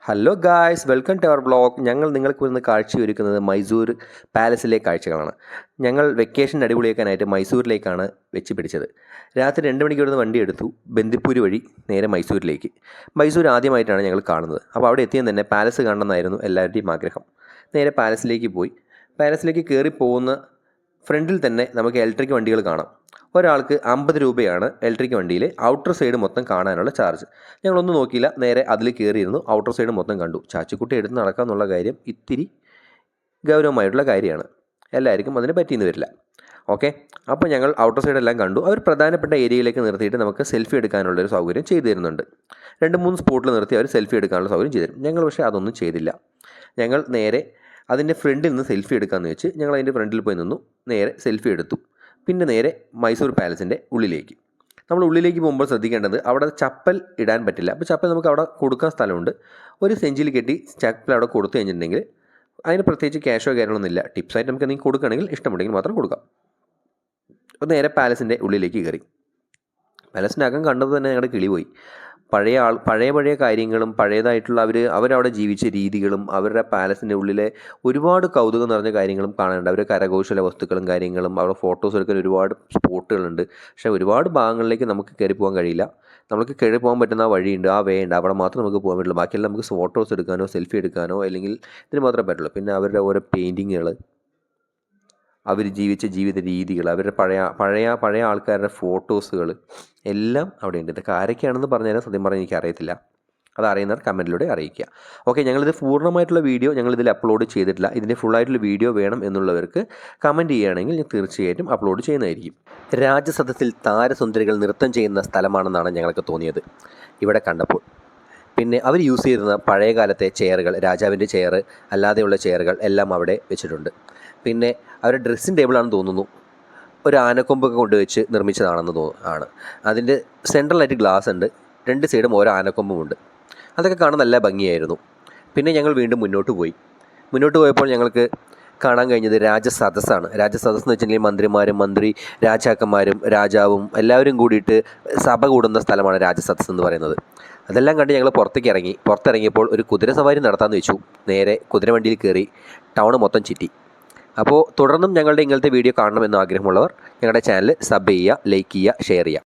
Hello guys, welcome to our blog. ഞങ്ങൾ നിങ്ങൾക്ക് ഇന്ന് കാഴ്ചയൊരുക്കുന്നത് മൈസൂർ പാലസിലെ കാഴ്ചകളാണ്. ഞങ്ങൾ വെക്കേഷൻ അടിപൊളിയാക്കാനായിട്ട് മൈസൂരിലേക്കാണ് വെച്ച് പിടിച്ചത്. രാത്രി 2 മണിക്ക് ഇവിടുന്ന് വണ്ടി എടുത്തു, ബന്ദിപ്പൂര് വഴി നേരെ മൈസൂരിലേക്ക്. മൈസൂർ ആദ്യമായിട്ടാണ് ഞങ്ങൾ കാണുന്നത്. അപ്പോൾ അവിടെ എത്തിയാൽ തന്നെ പാലസ് കാണണമെന്നായിരുന്നു എല്ലാവരുടെയും ആഗ്രഹം. നേരെ പാലസിലേക്ക് പോയി. പാലസിലേക്ക് കയറി പോകുന്ന ഫ്രണ്ടിൽ തന്നെ നമുക്ക് ഇലക്ട്രിക് വണ്ടികൾ കാണാം. ഒരാൾക്ക് 50 രൂപയാണ് ഇലക്ട്രിക് വണ്ടിയിൽ ഔട്ടർ സൈഡ് മൊത്തം കാണാനുള്ള ചാർജ്. ഞങ്ങളൊന്നും നോക്കിയില്ല, നേരെ അതിൽ കയറിയിരുന്നു. ഔട്ടർ സൈഡ് മൊത്തം കണ്ടു. ചാച്ചിക്കുട്ടി എടുത്ത് നടക്കുക എന്നുള്ള കാര്യം ഇത്തിരി ഗൗരവമായിട്ടുള്ള കാര്യമാണ്. എല്ലാവർക്കും അതിന് പറ്റിയെന്ന് വരില്ല. ഓക്കെ, അപ്പോൾ ഞങ്ങൾ ഔട്ടർ സൈഡെല്ലാം കണ്ടു. അവർ പ്രധാനപ്പെട്ട ഏരിയയിലേക്ക് നിർത്തിയിട്ട് നമുക്ക് സെൽഫി എടുക്കാനുള്ളൊരു സൗകര്യം ചെയ്തു തരുന്നുണ്ട്. 2-3 സ്പോട്ടിൽ നിർത്തി അവർ സെൽഫി എടുക്കാനുള്ള സൗകര്യം ചെയ്തു തരും. ഞങ്ങൾ പക്ഷേ അതൊന്നും ചെയ്തില്ല. ഞങ്ങൾ നേരെ അതിൻ്റെ ഫ്രണ്ടിൽ നിന്ന് സെൽഫി എടുക്കാമെന്ന് വെച്ച് ഞങ്ങൾ അതിൻ്റെ ഫ്രണ്ടിൽ പോയി നിന്നു. നേരെ സെൽഫി എടുത്തു. പിന്നെ നേരെ മൈസൂർ പാലസിൻ്റെ ഉള്ളിലേക്ക്. നമ്മൾ ഉള്ളിലേക്ക് പോകുമ്പോൾ ശ്രദ്ധിക്കേണ്ടത്, അവിടെ ചപ്പൽ ഇടാൻ പറ്റില്ല. അപ്പോൾ ചപ്പൽ നമുക്ക് അവിടെ കൊടുക്കാൻ സ്ഥലമുണ്ട്. ഒരു സെഞ്ചിൽ കെട്ടി ചപ്പൽ അവിടെ കൊടുത്തു കഴിഞ്ഞിട്ടുണ്ടെങ്കിൽ അതിന് പ്രത്യേകിച്ച് ക്യാഷോ കാര്യങ്ങളൊന്നുമില്ല. ടിപ്സായിട്ട് നമുക്ക് എന്തെങ്കിലും കൊടുക്കുകയാണെങ്കിൽ ഇഷ്ടമുണ്ടെങ്കിൽ മാത്രം കൊടുക്കാം. അപ്പോൾ നേരെ പാലസിൻ്റെ ഉള്ളിലേക്ക് കയറി. പാലസിനകം കണ്ടപ്പോൾ തന്നെ ഞങ്ങളുടെ കിളി പോയി. പഴയ കാര്യങ്ങളും പഴയതായിട്ടുള്ള അവരവിടെ ജീവിച്ച രീതികളും അവരുടെ പാലസിൻ്റെ ഉള്ളിലെ ഒരുപാട് കൗതുകം നിറഞ്ഞ കാര്യങ്ങളും കാണാനുണ്ട്. അവരുടെ കരകൗശല വസ്തുക്കളും കാര്യങ്ങളും അവിടെ ഫോട്ടോസ് എടുക്കാൻ ഒരുപാട് സ്പോട്ടുകളുണ്ട്. പക്ഷേ ഒരുപാട് ഭാഗങ്ങളിലേക്ക് നമുക്ക് കയറി പോകാൻ കഴിയില്ല. നമുക്ക് കയറി പോകാൻ പറ്റുന്ന വഴിയുണ്ട്, ആ വേ ഉണ്ട്, അവിടെ മാത്രമേ നമുക്ക് പോകാൻ പറ്റുള്ളൂ. ബാക്കിയെല്ലാം നമുക്ക് ഫോട്ടോസ് എടുക്കാനോ സെൽഫി എടുക്കാനോ അല്ലെങ്കിൽ ഇതിന് മാത്രമേ പറ്റുള്ളൂ. പിന്നെ അവരുടെ ഓരോ പെയിൻറ്റിങ്ങുകൾ, അവർ ജീവിച്ച ജീവിത രീതികൾ, അവരുടെ പഴയ ആൾക്കാരുടെ ഫോട്ടോസുകൾ എല്ലാം അവിടെയുണ്ട്. ഇതൊക്കെ ആരൊക്കെയാണെന്ന് പറഞ്ഞുതരാൻ സത്യം പറഞ്ഞാൽ എനിക്കറിയത്തില്ല. അതറിയുന്നവർ കമൻറ്റിലൂടെ അറിയിക്കുക. ഓക്കെ, ഞങ്ങളിത് പൂർണ്ണമായിട്ടുള്ള വീഡിയോ ഞങ്ങളിതിൽ അപ്ലോഡ് ചെയ്തിട്ടില്ല. ഇതിൻ്റെ ഫുള്ളായിട്ടുള്ള വീഡിയോ വേണം എന്നുള്ളവർക്ക് കമൻറ്റ് ചെയ്യുകയാണെങ്കിൽ ഞാൻ തീർച്ചയായിട്ടും അപ്ലോഡ് ചെയ്യുന്നതായിരിക്കും. രാജസദസ്സിൽ താരസുന്ദരികൾ നൃത്തം ചെയ്യുന്ന സ്ഥലമാണെന്നാണ് ഞങ്ങൾക്ക് തോന്നിയത് ഇവിടെ കണ്ടപ്പോൾ. പിന്നെ അവർ യൂസ് ചെയ്തിരുന്ന പഴയ കാലത്തെ ചെയറുകൾ, രാജാവിൻ്റെ ചെയർ അല്ലാതെയുള്ള ചെയറുകൾ എല്ലാം അവിടെ വെച്ചിട്ടുണ്ട്. പിന്നെ അവരുടെ ഡ്രസ്സിംഗ് ടേബിളാണെന്ന് തോന്നുന്നു. ഒരു ആനക്കൊമ്പൊക്കെ കൊണ്ടുവച്ച് നിർമ്മിച്ചതാണെന്ന് ആണ്. അതിൻ്റെ സെൻട്രലായിട്ട് ഗ്ലാസ് ഉണ്ട്, 2 സൈഡും ഓരോ ആനക്കൊമ്പുമുണ്ട്. അതൊക്കെ കാണാൻ നല്ല ഭംഗിയായിരുന്നു. പിന്നെ ഞങ്ങൾ വീണ്ടും മുന്നോട്ട് പോയപ്പോൾ ഞങ്ങൾക്ക് കാണാൻ കഴിഞ്ഞത് രാജസദസ്സാണ്. രാജസദസ് എന്ന് വെച്ചിട്ടുണ്ടെങ്കിൽ മന്ത്രി രാജാക്കന്മാരും രാജാവും എല്ലാവരും കൂടിയിട്ട് സഭ കൂടുന്ന സ്ഥലമാണ് രാജസദസ് എന്ന് പറയുന്നത്. അതെല്ലാം കണ്ട് ഞങ്ങൾ പുറത്തിറങ്ങിയപ്പോൾ ഒരു കുതിര സവാരി നടത്താമെന്ന് വെച്ചു. നേരെ കുതിരവണ്ടിയിൽ കയറി ടൗൺ മൊത്തം ചുറ്റി. അപ്പോൾ തുടർന്നും ഞങ്ങളുടെ ഇങ്ങനത്തെ വീഡിയോ കാണണമെന്ന് ആഗ്രഹമുള്ളവർ ഞങ്ങളുടെ ചാനൽ സബ് ചെയ്യുക, ലൈക്ക് ചെയ്യുക, ഷെയർ ചെയ്യുക.